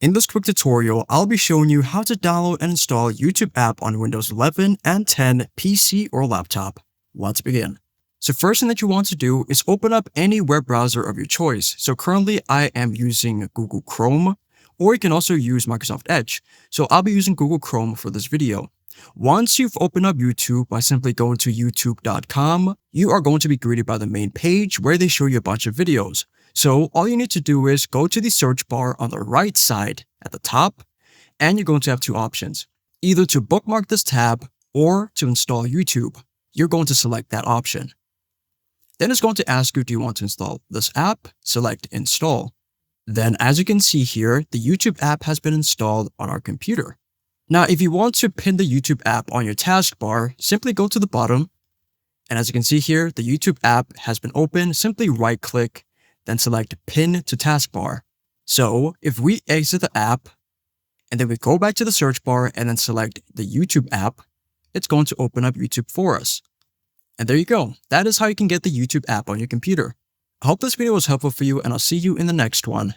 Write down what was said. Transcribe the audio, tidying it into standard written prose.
In this quick tutorial, I'll be showing you how to download and install YouTube app on Windows 11 and 10 PC or laptop. Let's begin. So first thing that you want to do is open up any web browser of your choice. So currently I am using Google Chrome, or you can also use Microsoft Edge. So I'll be using Google Chrome for this video. Once you've opened up YouTube by simply going to youtube.com, you are going to be greeted by the main page where they show you a bunch of videos. So all you need to do is go to the search bar on the right side at the top, and you're going to have two options, either to bookmark this tab or to install YouTube. You're going to select that option. Then it's going to ask you, do you want to install this app? Select install. Then as you can see here, the YouTube app has been installed on our computer. Now, if you want to pin the YouTube app on your taskbar, simply go to the bottom. And as you can see here, the YouTube app has been opened. Simply right click, then select pin to taskbar. So if we exit the app and then we go back to the search bar and then select the YouTube app, it's going to open up YouTube for us. And there you go. That is how you can get the YouTube app on your computer. I hope this video was helpful for you, and I'll see you in the next one.